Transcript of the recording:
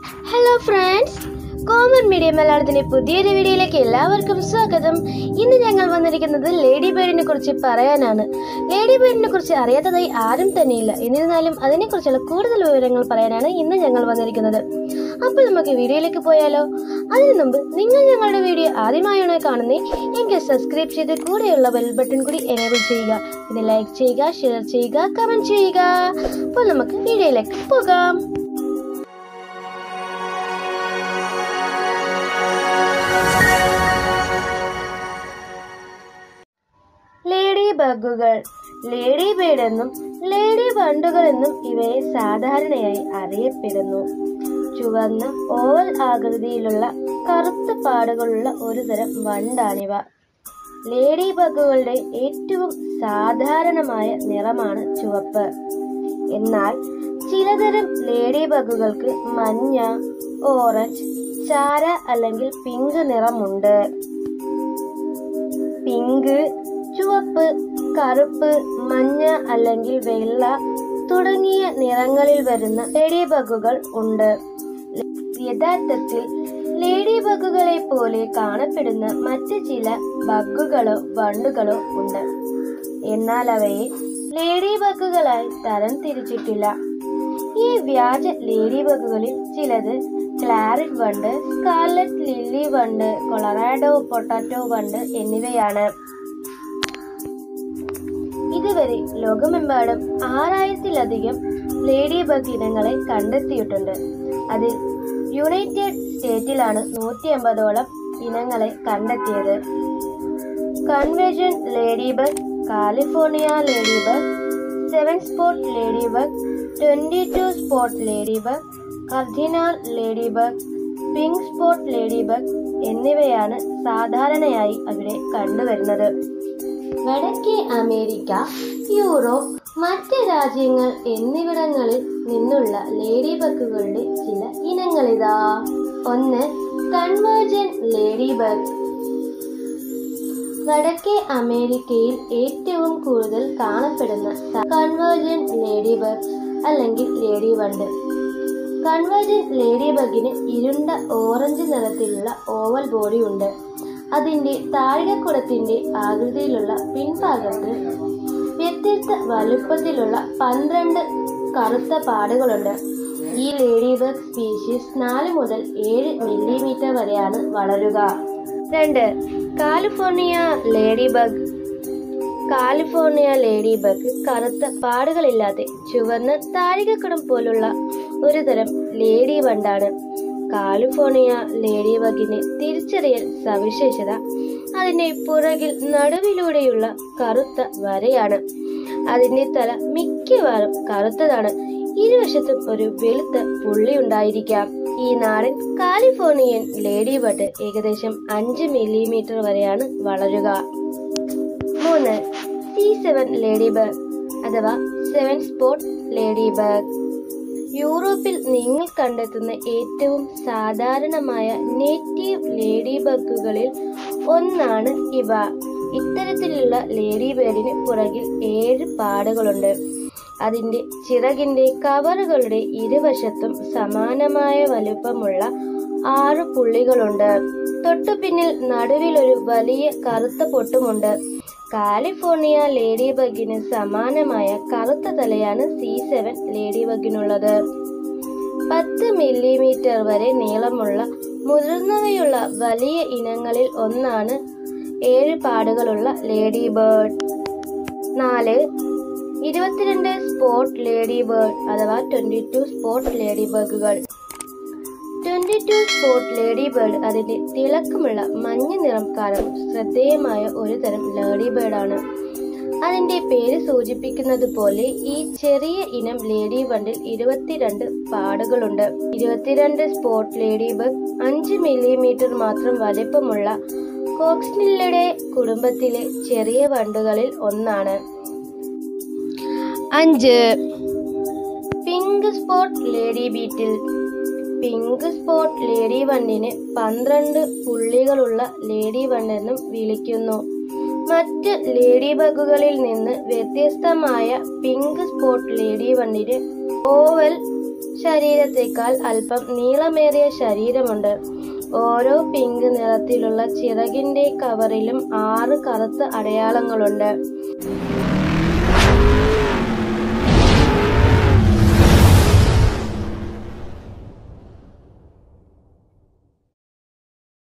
Hello friends, common media മലയാളത്തിന്റെ പുതിയൊരു വീഡിയോയിലേക്ക് എല്ലാവർക്കും സ്വാഗതം. ഇന്ന് ഞങ്ങൾ വന്നിരിക്കുന്നത് ലേഡി ബേർഡിനെ കുറിച്ച് പറയാനാണ്. ലേഡി ബേർഡിനെ കുറിച്ച് അറിയാത്തതായി ആരും തന്നെയില്ല. എന്നിരുന്നാലും അതിനെക്കുറിച്ചുള്ള കൂടുതൽ വിവരങ്ങൾ പറയാനാണ് ഇന്ന് ഞങ്ങൾ വന്നിരിക്കുന്നത്. അപ്പോൾ നമുക്ക് വീഡിയോയിലേക്ക് പോയാലോ? അതിനു മുമ്പ് നിങ്ങൾ ഞങ്ങളുടെ വീഡിയോ ആദ്യമായാണോ കാണുന്നത് എങ്കിൽ സബ്സ്ക്രൈബ് ചെയ്ത് കൂടെയുള്ള ബെൽ ബട്ടൺ കൂടി എനേബിൾ ചെയ്യുക. പിന്നെ ലൈക്ക് ചെയ്യുക, ഷെയർ ചെയ്യുക, കമന്റ് ചെയ്യുക. അപ്പോൾ നമുക്ക് വീഡിയോയിലേക്ക് പോകാം. ലേഡി ബഗുകൾ, ലേഡി ബേർഡ് എന്നും ലേഡി വണ്ടുകൾ എന്നും ഇവയെ സാധാരണയായി അറിയപ്പെടുന്നു. ചുവന്ന ഓവൽ ആകൃതിയിലുള്ള കറുത്ത പാടുകളുള്ള ഒരു തരം വണ്ടാണിവ. ലേഡി ബഗുകളുടെ ഏറ്റവും സാധാരണമായ നിറമാണ് ചുവപ്പ്. എന്നാൽ ചിലതരം ലേഡി ബഗുകൾക്ക് മഞ്ഞ, ഓറഞ്ച്, ചാര അല്ലെങ്കിൽ പിങ്ക് നിറമുണ്ട്. പിങ്ക്, ചുവപ്പ്, കറുപ്പ്, മഞ്ഞ അല്ലെങ്കിൽ വെള്ള തുടങ്ങിയ നിറങ്ങളിൽ വരുന്ന ലേഡി ബഗുകൾ ഉണ്ട്. യഥാർത്ഥത്തിൽ ലേഡി ബഗുകളെ പോലെ കാണപ്പെടുന്ന മറ്റ് ചില ബഗുകളോ വണ്ടുകളോ ഉണ്ട്. എന്നാൽ അവയെ ലേഡി ബഗുകളായി തരം തിരിച്ചിട്ടില്ല. ഈ വ്യാജ ലേഡി ബഗുകളിൽ ചിലത് ക്ലാരിറ്റ് വണ്ട്, സ്കാർലറ്റ് ലില്ലി വണ്ട്, കൊളറാഡോ പൊട്ടാറ്റോ വണ്ട് എന്നിവയാണ്. ഇതുവരെ ലോകമെമ്പാടും 6000-ലധികം ലേഡി ബഗ് ഇനങ്ങളെ കണ്ടെത്തിയിട്ടുണ്ട്. അതിൽ യുണൈറ്റഡ് സ്റ്റേറ്റിലാണ് 150ഓളം ഇനങ്ങളെ കണ്ടെത്തിയത്. Convergent ladybug, California ladybug, 7 spot lady bug, 22 spot lady bug, cardinal ladybug, pink spot lady bug എന്നിവയാണ് സാധാരണയായി അവിടെ കണ്ടുവരുന്നത്. വടക്കേ അമേരിക്ക, യൂറോപ്പ്, മറ്റ് രാജ്യങ്ങൾ എന്നിവിടങ്ങളിൽ നിന്നുള്ള ലേഡി ബഗുകളുടെ ചില ഇനങ്ങളിതാ. 1. Convergent lady bug. വടക്കേ അമേരിക്കയിൽ ഏറ്റവും കൂടുതൽ കാണപ്പെടുന്ന കൺവേർജൻ ലേഡി ബഗ് അല്ലെങ്കിൽ ലേഡി വണ്ട്. കൺവേർജൻ ലേഡി ബഗിന് ഇരുണ്ട ഓറഞ്ച് നിറത്തിലുള്ള ഓവൽ ബോഡി ഉണ്ട്. അതിന്റെ താഴികക്കുടത്തിന്റെ ആകൃതിയിലുള്ള പിൻഭാഗത്ത് വ്യത്യസ്ത വലുപ്പത്തിലുള്ള 12 കറുത്ത പാടുകളുണ്ട്. ഈ ലേഡി ബഗ് സ്പീഷീസ് 4 മുതൽ 7 മില്ലിമീറ്റർ വരെയാണ് വളരുക. 2. California ladybug. California lady bug കറുത്ത പാടുകളില്ലാതെ ചുവന്ന താഴികക്കുടം പോലുള്ള ഒരു തരം ലേഡി വണ്ടാണ്. കാലിഫോർണിയ ലേഡി ബഗിന്റെ തിരിച്ചറിയൽ സവിശേഷത അതിന്റെ പുറകിൽ നടുവിലൂടെയുള്ള കറുത്ത വരയാണ്. അതിന്റെ തല മിക്കവാറും കറുത്തതാണ്. ഇരുവശത്തും ഒരു വെളുത്ത പുള്ളി ഉണ്ടായിരിക്കാം. ഈ നാടൻ കാലിഫോർണിയൻ ലേഡി ബഡ് ഏകദേശം 5 മില്ലിമീറ്റർ വരെയാണ് വളരുക. 3. C7 ലേഡി ബഗ് അഥവാ 7 സ്പോട്ട് ലേഡി ബഗ്. യൂറോപ്പിൽ നിങ്ങൾ കണ്ടെത്തുന്ന ഏറ്റവും സാധാരണമായ നേറ്റീവ് ലേഡി ബഗുകളിൽ ഒന്നാണ് ഇവ. ഇത്തരത്തിലുള്ള ലേഡി ബേർഡിന് പുറകിൽ 7 പാടുകളുണ്ട്. അതിന്റെ ചിറകിന്റെ കവറുകളുടെ ഇരുവശത്തും സമാനമായ വലുപ്പമുള്ള 6 പുള്ളികളുണ്ട്. തൊട്ടുപിന്നിൽ നടുവിലൊരു വലിയ കറുത്ത പൊട്ടുമുണ്ട്. കാലിഫോർണിയ ലേഡി ബഗിന് സമാനമായ കറുത്ത തലയാണ് C7 ലേഡി ബഗിനുള്ളത്. 10 മില്ലിമീറ്റർ വരെ നീളമുള്ള മുതിർന്നവയുള്ള വലിയ ഇനങ്ങളിൽ ഒന്നാണ് 7 പാടുകളുള്ള lady bird. 4. 22 spot lady bird അഥവാ 22 സ്പോട്ട് ലേഡി ബഗുകൾ. 22 സ്പോട്ട് ലേഡി ബേർഡ് അതിന്റെ തിളക്കമുള്ള മഞ്ഞ നിറം കാരണം ശ്രദ്ധേയമായ ഒരു തരം ലേഡി ബേർഡാണ്. അതിന്റെ പേര് സൂചിപ്പിക്കുന്നത് പോലെ ഈ ചെറിയ ഇനം ലേഡി വണ്ടിൽ 22 പാടുകളുണ്ട്. 22 സ്പോട്ട് ലേഡി ബഗ് 5 മില്ലിമീറ്റർ മാത്രം വലിപ്പമുള്ള കോക്സിനില്ലയുടെ കുടുംബത്തിലെ ചെറിയ വണ്ടുകളിൽ ഒന്നാണ്. 5. Pink spot lady beetle. Pink spot lady വണ്ടിനെ 12 പുള്ളികളുള്ള ലേഡി വണ്ടെന്നും വിളിക്കുന്നു. മറ്റ് ലേഡി ബഗുകളിൽ നിന്ന് വ്യത്യസ്തമായ പിങ്ക് സ്പോട്ട് ലേഡി വണ്ടിന് ഓവൽ ശരീരത്തേക്കാൾ അല്പം നീളമേറിയ ശരീരമുണ്ട്. ഓരോ പിങ്ക് നിറത്തിലുള്ള ചിറകിന്റെ കവറിലും 6 കറുത്ത അടയാളങ്ങളുണ്ട്.